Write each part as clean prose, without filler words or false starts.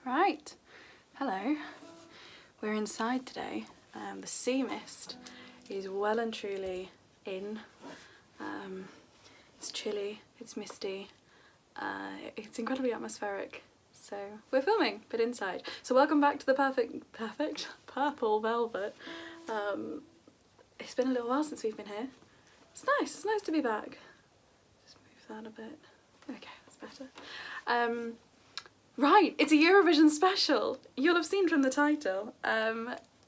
Right, hello. We're inside today. The sea mist is well and truly in. It's chilly, it's misty, it's incredibly atmospheric. So we're filming, but inside. So welcome back to the perfect purple velvet. It's been a little while since we've been here. It's nice to be back. Just move that a bit. Okay, that's better. Right, it's a Eurovision special. You'll have seen from the title.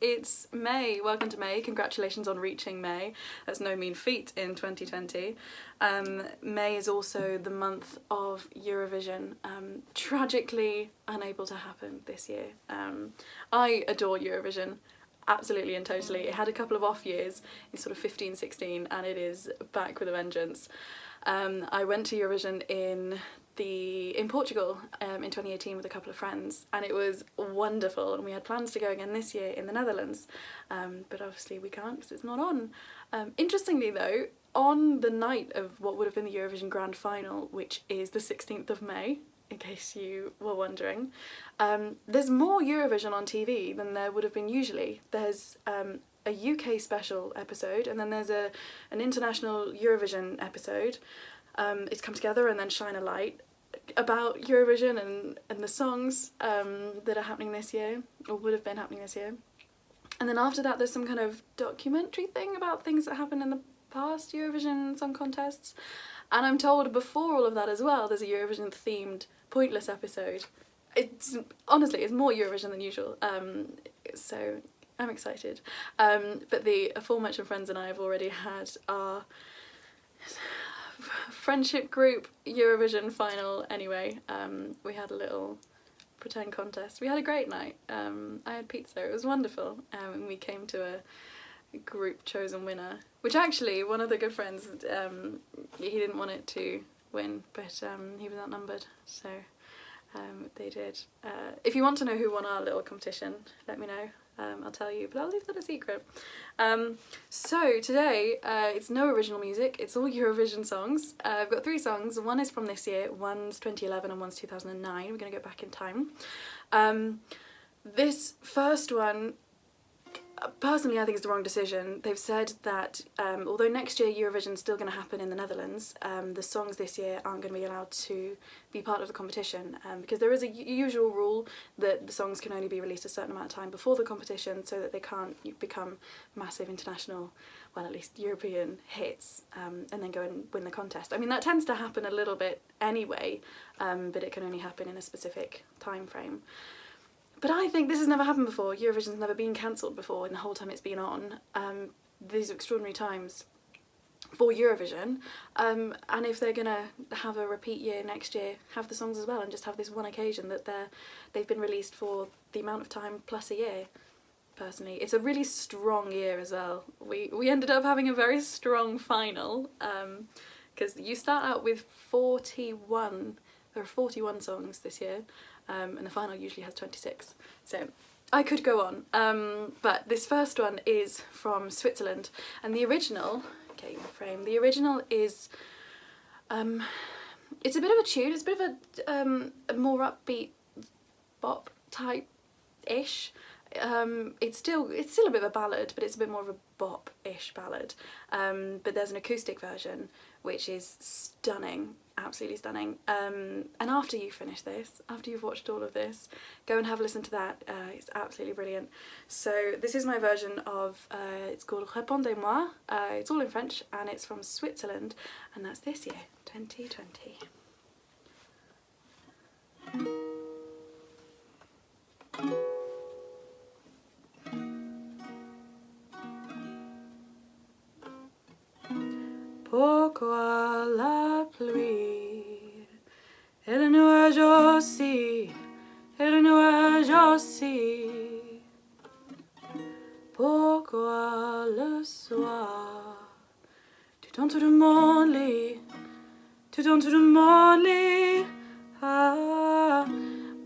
It's May. Welcome to May. Congratulations on reaching May. That's no mean feat in 2020. May is also the month of Eurovision. Tragically unable to happen this year. I adore Eurovision. Absolutely and totally. It had a couple of off years in sort of 15, 16, and it is back with a vengeance. I went to Eurovision in Portugal in 2018 with a couple of friends, and it was wonderful, and we had plans to go again this year in the Netherlands, but obviously we can't because it's not on. Interestingly though, on the night of what would have been the Eurovision Grand Final, which is the 16th of May, in case you were wondering, there's more Eurovision on TV than there would have been usually. There's a UK special episode, and then there's an international Eurovision episode. It's come together and then shine a light about Eurovision and the songs that are happening this year, or would have been happening this year. And then after that there's some kind of documentary thing about things that happened in the past Eurovision Song Contests. And I'm told before all of that as well there's a Eurovision themed Pointless episode. It's honestly, it's more Eurovision than usual, so I'm excited. But the aforementioned friends and I have already had our friendship group Eurovision final anyway. We had a little pretend contest. We had a great night. I had pizza, it was wonderful, and we came to a group chosen winner, which actually one of the good friends, he didn't want it to win, but he was outnumbered, so they did. If you want to know who won our little competition, let me know. I'll tell you, but I'll leave that a secret. So today, it's no original music, it's all Eurovision songs. I've got 3 songs. One is from this year, one's 2011 and one's 2009. We're going to go back in time. This first one, personally I think it's the wrong decision. They've said that although next year Eurovision's still going to happen in the Netherlands, the songs this year aren't going to be allowed to be part of the competition, because there is a usual rule that the songs can only be released a certain amount of time before the competition so that they can't become massive international, well at least European hits, and then go and win the contest. I mean that tends to happen a little bit anyway, but it can only happen in a specific time frame. But I think this has never happened before. Eurovision's never been cancelled before in the whole time it's been on. These are extraordinary times for Eurovision, and if they're gonna have a repeat year next year, have the songs as well and just have this one occasion that they've been released for the amount of time plus a year. Personally, it's a really strong year as well. We ended up having a very strong final, because you start out with 41. There are 41 songs this year. And the final usually has 26, so I could go on, but this first one is from Switzerland, and the original, getting the frame, the original is, it's a bit of a tune, it's a bit of a more upbeat bop type-ish. It's still a bit of a ballad, but it's a bit more of a bop-ish ballad, but there's an acoustic version which is stunning, absolutely stunning, and after you finish this, after you've watched all of this, go and have a listen to that. It's absolutely brilliant. So this is my version of, it's called Répondez-moi, it's all in French and it's from Switzerland, and that's this year, 2020. Pourquoi la pluie et le nuage aussi, et le nuage aussi? Pourquoi le soir tu tentes de mon lit, tu tentes de mon lit? Ah,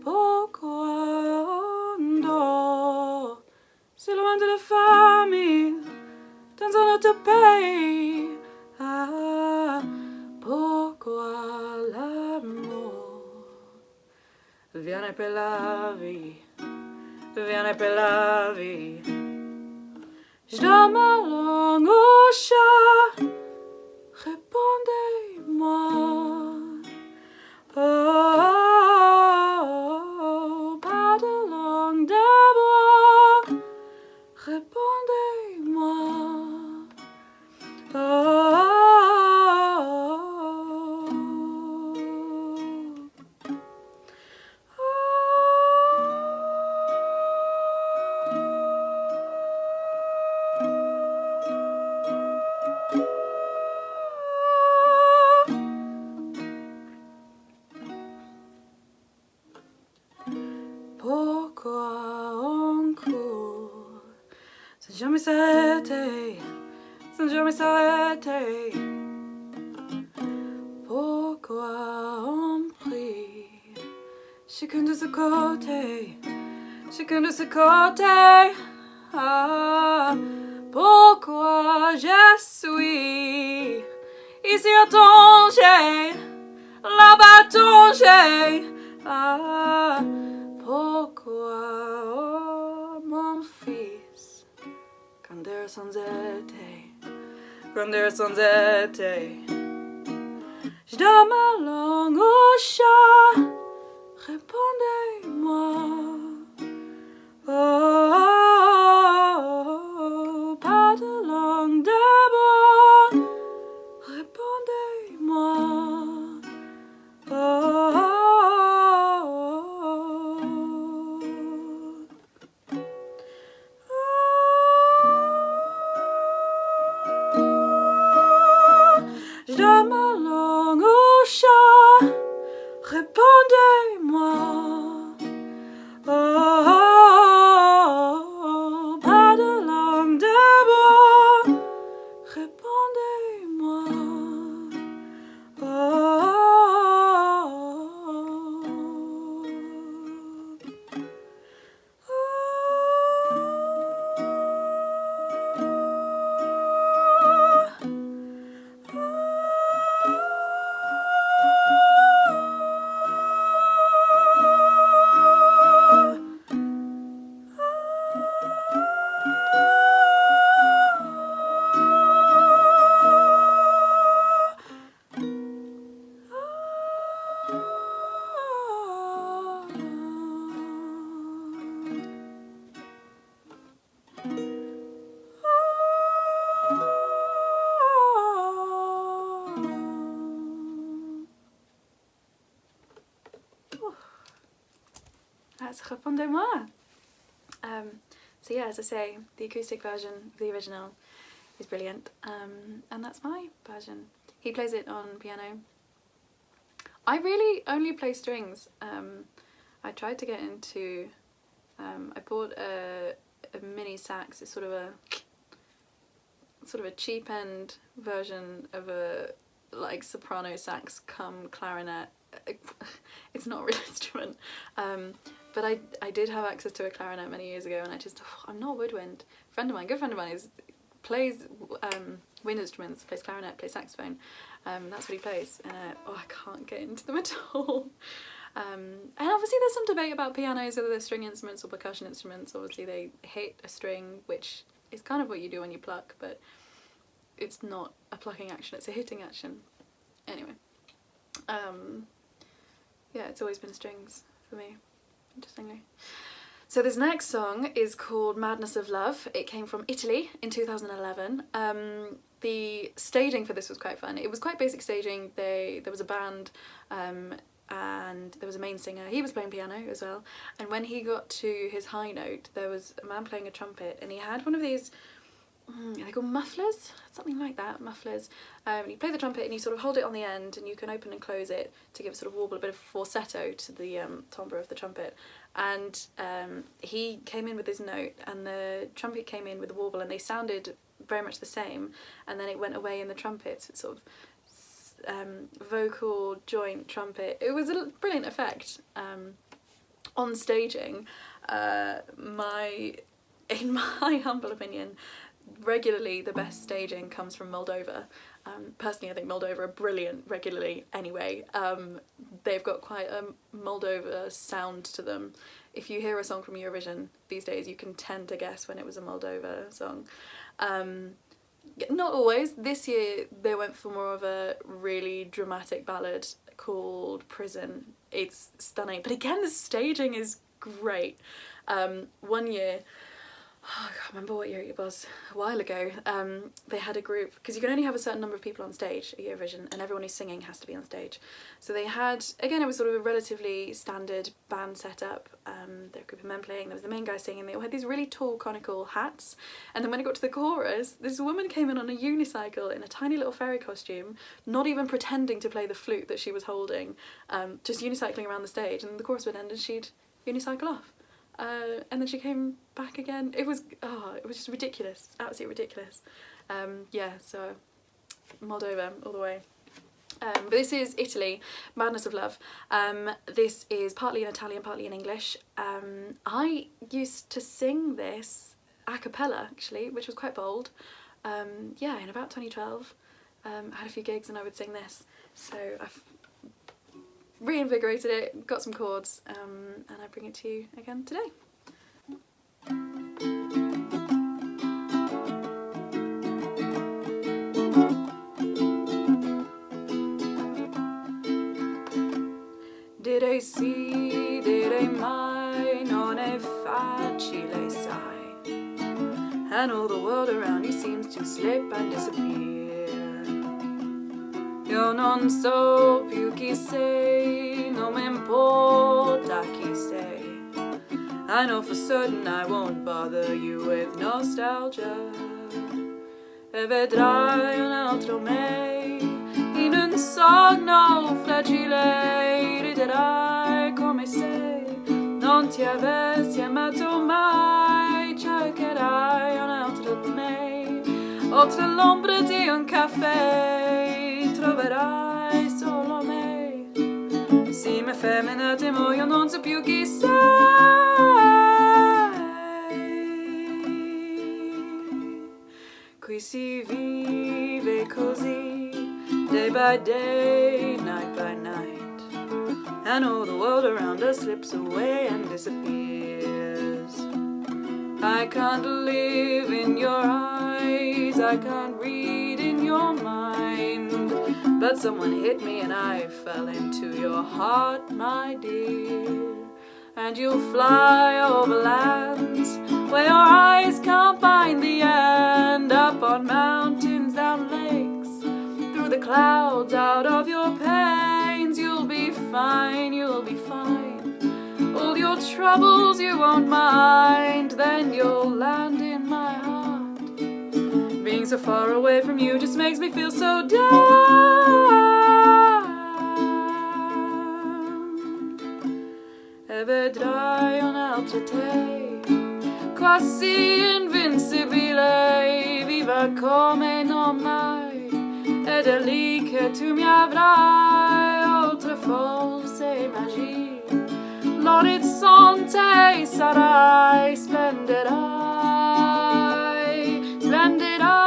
pourquoi on dort si loin de la famille dans un autre pays? Ah, pourquoi l'amour viens per la vie, viens per la vie. Je donne ma langue au chat, répondez-moi. Oh, pas de langue de bois, répondez-moi. Oh, pourquoi on court sans jamais s'arrêter, sans jamais s'arrêter? Pourquoi on prie chacun de ce côté, chacun de ce côté? Ah, pourquoi je suis ici à Tanger, là-bas à Tanger? Ah, pourquoi, oh, mon fils, grandeur sans été, grandeur sans été? Je donne ma langue au chat, répondez-moi. Oh, pas de langue de bois, répondez-moi. Oh, je donne ma langue au chat, répondez-moi. Oh, pas de langue de bois, répondez-moi. That's Répondez-moi. So yeah, as I say, the acoustic version of the original is brilliant, and that's my version. He plays it on piano. I really only play strings. I tried to get into, I bought a mini sax. It's sort of a cheap end version of a like soprano sax cum clarinet. It's not a real instrument, but I did have access to a clarinet many years ago, and I just, I'm not woodwind. Good friend of mine plays wind instruments, plays clarinet, plays saxophone. That's what he plays, and I can't get into them at all. And obviously there's some debate about pianos, whether they're string instruments or percussion instruments. Obviously they hit a string, which is kind of what you do when you pluck, but it's not a plucking action, it's a hitting action. Anyway, yeah, it's always been strings for me, interestingly. So this next song is called Madness of Love. It came from Italy in 2011. The staging for this was quite fun. It was quite basic staging. There was a band, and there was a main singer. He was playing piano as well. And when he got to his high note, there was a man playing a trumpet, and he had one of these, are they called mufflers? Something like that, mufflers. You play the trumpet and you sort of hold it on the end, and you can open and close it to give a sort of warble, a bit of falsetto to the timbre of the trumpet. And he came in with his note, and the trumpet came in with the warble, and they sounded very much the same. And then it went away in the trumpet, sort of vocal joint trumpet. It was a brilliant effect. On staging, in my humble opinion, regularly the best staging comes from Moldova. Personally, I think Moldova are brilliant regularly anyway. They've got quite a Moldova sound to them. If you hear a song from Eurovision these days, you can tend to guess when it was a Moldova song. Not always. This year they went for more of a really dramatic ballad called Prison. It's stunning. But again, the staging is great. One year, I can't remember what year it was, a while ago, they had a group, because you can only have a certain number of people on stage at Eurovision, and everyone who's singing has to be on stage. So they had, again, it was sort of a relatively standard band setup. There were a group of men playing, there was the main guy singing, they all had these really tall conical hats, and then when it got to the chorus, this woman came in on a unicycle in a tiny little fairy costume, not even pretending to play the flute that she was holding, just unicycling around the stage, and the chorus would end and she'd unicycle off. And then she came back again. It was just ridiculous, absolutely ridiculous. Yeah, so Moldova all the way. But this is Italy, Madness of Love. This is partly in Italian, partly in English. I used to sing this a cappella actually, which was quite bold. Yeah, in about 2012. I had a few gigs and I would sing this. So I've reinvigorated it, got some chords, and I bring it to you again today. Direi sì, direi mai, non è facile, sai. And all the world around you seems to slip and disappear. Io non so più chi sei, non mi importa chi sei. I know for certain I won't bother you with nostalgia. E vedrai un altro me in un sogno fragile. Riderai come se non ti avessi amato mai. Cercherai un altro me oltre l'ombra di un caffè. Troverai solo me. Sì, ma femmina temo, io non so più chi sei. Qui si vive così, day by day, night by night, and all the world around us slips away and disappears. I can't live in your eyes, I can't read in your mind, but someone hit me and I fell into your heart, my dear. And you'll fly over lands where your eyes can't find the end, up on mountains, down lakes, through the clouds, out of your pains. You'll be fine, you'll be fine. All your troubles you won't mind, then you'll land in my heart. Being so far away from you just makes me feel so down. E vedrai un'altra te, quasi invincibile, viva come non mai. Ed è lì che tu mi avrai, oltre false magie. L'orizzonte sarai, splenderai, splenderai,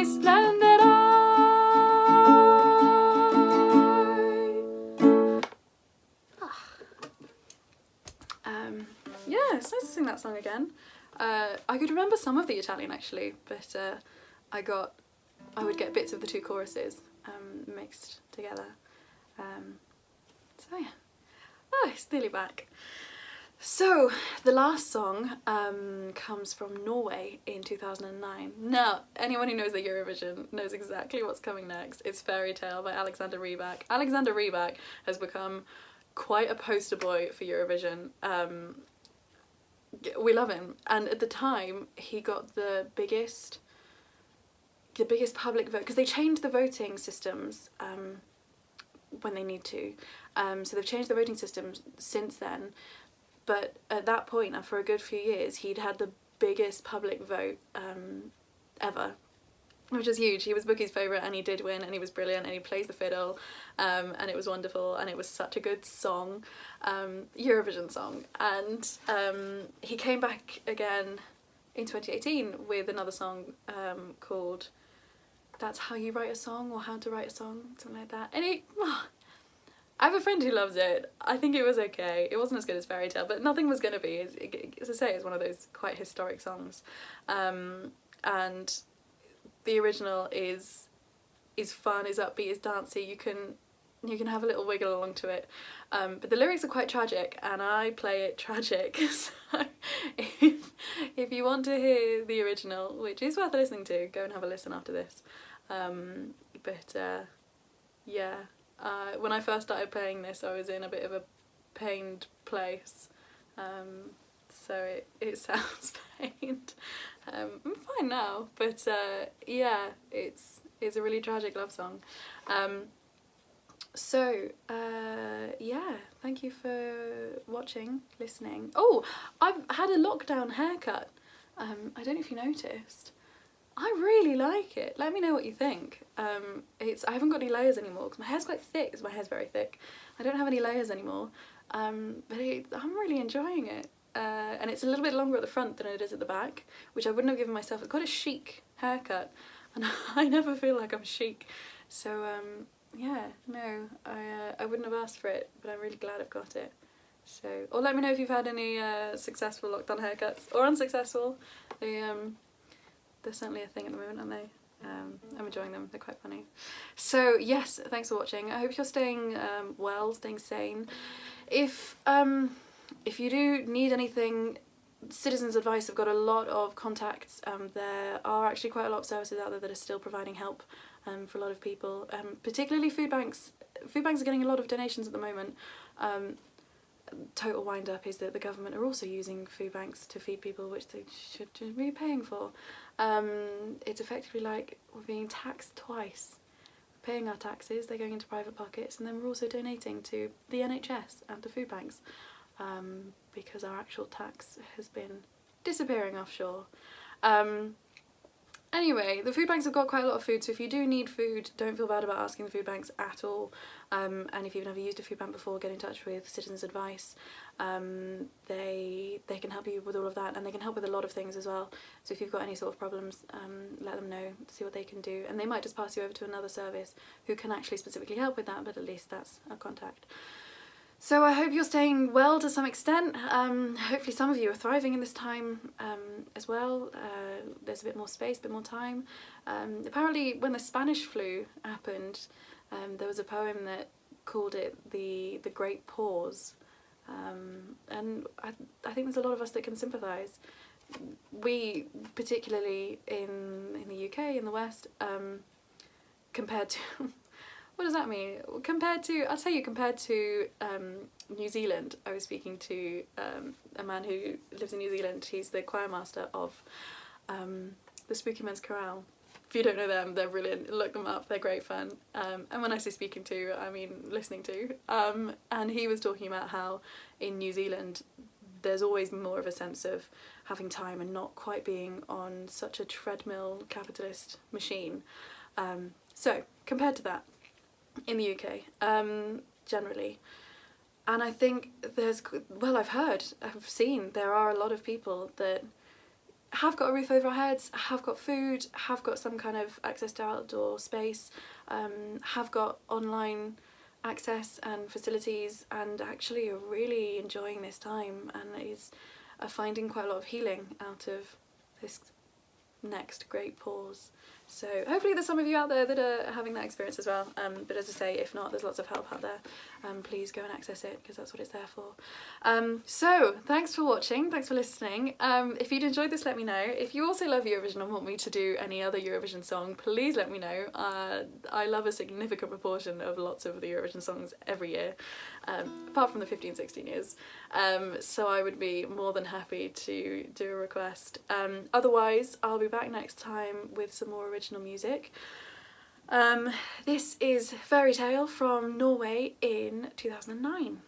splenderai. Yeah, it's nice to sing that song again. I could remember some of the Italian actually, but I would get bits of the two choruses mixed together. So yeah. Oh, it's nearly back. So the last song comes from Norway in 2009. Now, anyone who knows the Eurovision knows exactly what's coming next. It's Fairytale by Alexander Rybak. Alexander Rybak has become quite a poster boy for Eurovision. We love him, and at the time he got the biggest public vote, because they changed the voting systems when they need to. So they've changed the voting systems since then, but at that point, and for a good few years, he'd had the biggest public vote ever, which is huge. He was Bookie's favourite and he did win and he was brilliant and he plays the fiddle, and it was wonderful and it was such a good song, Eurovision song. And he came back again in 2018 with another song called That's How You Write a Song, or How to Write a Song, something like that. And I have a friend who loves it. I think it was okay. It wasn't as good as Fairytale, but nothing was going to be. As I say, it's one of those quite historic songs. And the original is fun, is upbeat, is dancey. You can have a little wiggle along to it. But the lyrics are quite tragic, and I play it tragic. So if you want to hear the original, which is worth listening to, go and have a listen after this. Yeah. When I first started playing this, I was in a bit of a pained place, so it sounds pained. I'm fine now, but yeah, it's a really tragic love song. Yeah, thank you for watching, listening. Oh, I've had a lockdown haircut. I don't know if you noticed. I really like it. Let me know what you think. I haven't got any layers anymore because my hair's quite thick, because my hair's very thick. I don't have any layers anymore, but I'm really enjoying it. And it's a little bit longer at the front than it is at the back, which I wouldn't have given myself. It's quite a chic haircut, and I never feel like I'm chic. So yeah, no, I wouldn't have asked for it, but I'm really glad I've got it. So, or let me know if you've had any successful lockdown haircuts, or unsuccessful. They're certainly a thing at the moment, aren't they? I'm enjoying them, they're quite funny. So yes, thanks for watching. I hope you're staying well, staying sane. If you do need anything, Citizens Advice have got a lot of contacts. There are actually quite a lot of services out there that are still providing help for a lot of people, particularly food banks. Food banks are getting a lot of donations at the moment. Total wind up is that the government are also using food banks to feed people, which they should be paying for. It's effectively like we're being taxed twice. We're paying our taxes, they're going into private pockets, and then we're also donating to the NHS and to food banks, because our actual tax has been disappearing offshore. Anyway, the food banks have got quite a lot of food, so if you do need food, don't feel bad about asking the food banks at all. And if you've never used a food bank before, get in touch with Citizens Advice. They can help you with all of that, and they can help with a lot of things as well. So if you've got any sort of problems, let them know, see what they can do. And they might just pass you over to another service who can actually specifically help with that, but at least that's a contact. So I hope you're staying well to some extent. Hopefully some of you are thriving in this time as well. There's a bit more space, a bit more time. Apparently when the Spanish flu happened, there was a poem that called it the Great Pause. And I think there's a lot of us that can sympathise. We, particularly in the UK, in the West, compared to... What does that mean? Compared to New Zealand, I was speaking to a man who lives in New Zealand. He's the choir master of the Spooky Men's Chorale. If you don't know them, they're brilliant. Look them up, they're great fun. And when I say speaking to, I mean listening to. And he was talking about how in New Zealand there's always more of a sense of having time and not quite being on such a treadmill capitalist machine. So, compared to that, in the UK, generally. And I think I've seen there are a lot of people that have got a roof over our heads, have got food, have got some kind of access to outdoor space, have got online access and facilities, and actually are really enjoying this time and are finding quite a lot of healing out of this next great pause. So hopefully there's some of you out there that are having that experience as well, but as I say, if not, there's lots of help out there. Please go and access it, because that's what it's there for. So thanks for watching, thanks for listening. If you'd enjoyed this, let me know. If you also love Eurovision and want me to do any other Eurovision song, please let me know. I love a significant proportion of lots of the Eurovision songs every year, apart from the 15-16 years. So I would be more than happy to do a request. Otherwise, I'll be back next time with some more original music. This is Fairytale from Norway in 2009.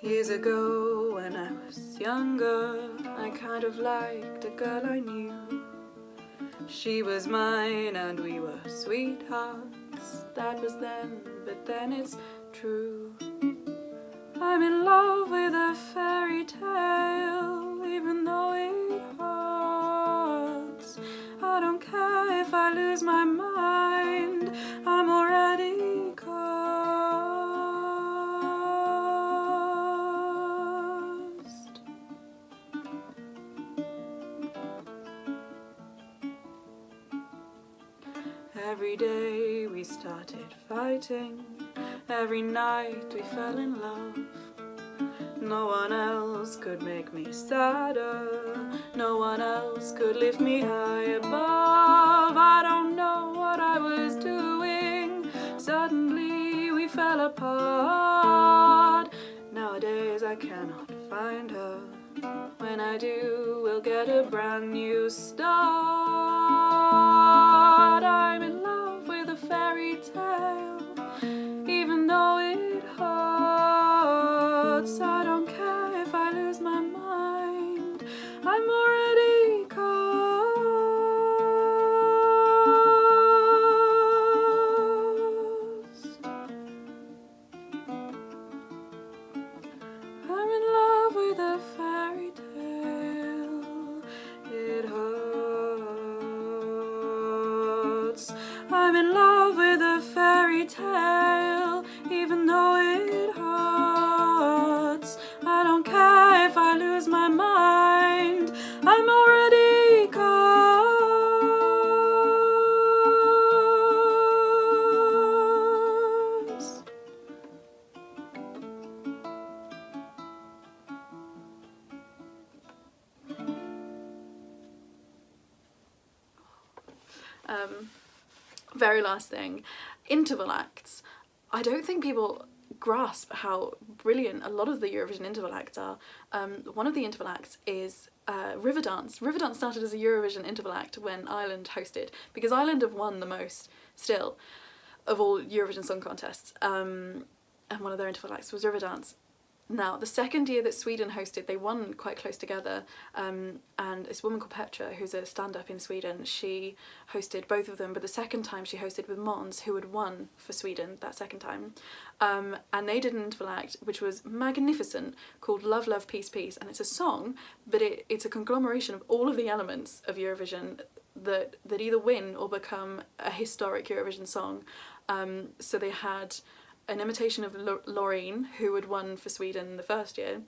Years ago when I was younger, I kind of liked a girl I knew. She was mine and we were sweethearts, yes, that was then, but then it's true. I'm in love with a fairy tale, even though it hurts. I don't care if I lose my mind, I'm already cursed. Every day we started fighting, every night we fell in love. No one else could make me sadder, no one else could lift me high above. I don't know what I was doing, suddenly we fell apart. Nowadays I cannot find her, when I do we'll get a brand new start. I'm in love with a fairy tale, even though it hurts. I don't care if I lose my mind, I'm already cursed. I'm in love with a fairy tale, it hurts. I'm in love with a fairy tale, even though it hurts. I don't care if I lose my mind, I'm already cursed. Very last thing, interval acts. I don't think people grasp how brilliant a lot of the Eurovision interval acts are. One of the interval acts is Riverdance. Riverdance started as a Eurovision interval act when Ireland hosted, because Ireland have won the most still of all Eurovision Song Contests, and one of their interval acts was Riverdance. Now, the second year that Sweden hosted, they won quite close together, and this woman called Petra, who's a stand-up in Sweden, she hosted both of them, but the second time she hosted with Måns, who had won for Sweden that second time, and they did an interval act which was magnificent, called Love, Love, Peace, Peace, and it's a song, but it's a conglomeration of all of the elements of Eurovision that either win or become a historic Eurovision song. So they had an imitation of Loreen, who had won for Sweden the first year.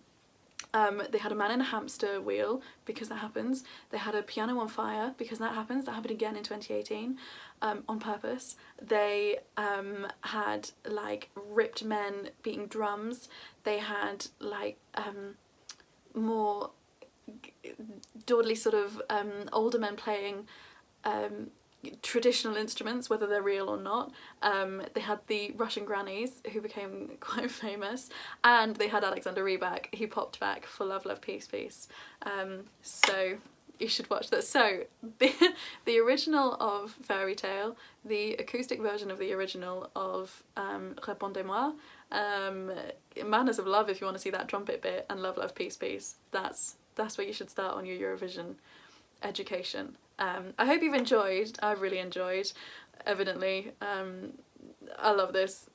They had a man in a hamster wheel, because that happens. They had a piano on fire, because that happens. That happened again in 2018, on purpose. They had like ripped men beating drums. They had like more dawdly sort of older men playing traditional instruments, whether they're real or not. They had the Russian grannies, who became quite famous, and they had Alexander Rybak, who popped back for Love, Love, Peace, Peace. So you should watch that. So the original of Fairytale, the acoustic version of the original of Répondez-moi, Madness of Love if you want to see that trumpet bit, and Love, Love, Peace, Peace. That's where you should start on your Eurovision education. I hope you've enjoyed. I've really enjoyed, evidently. I love this.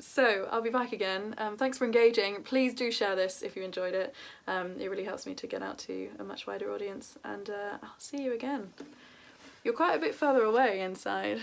So I'll be back again. Thanks for engaging. Please do share this if you enjoyed it. It really helps me to get out to a much wider audience, and I'll see you again. You're quite a bit further away inside.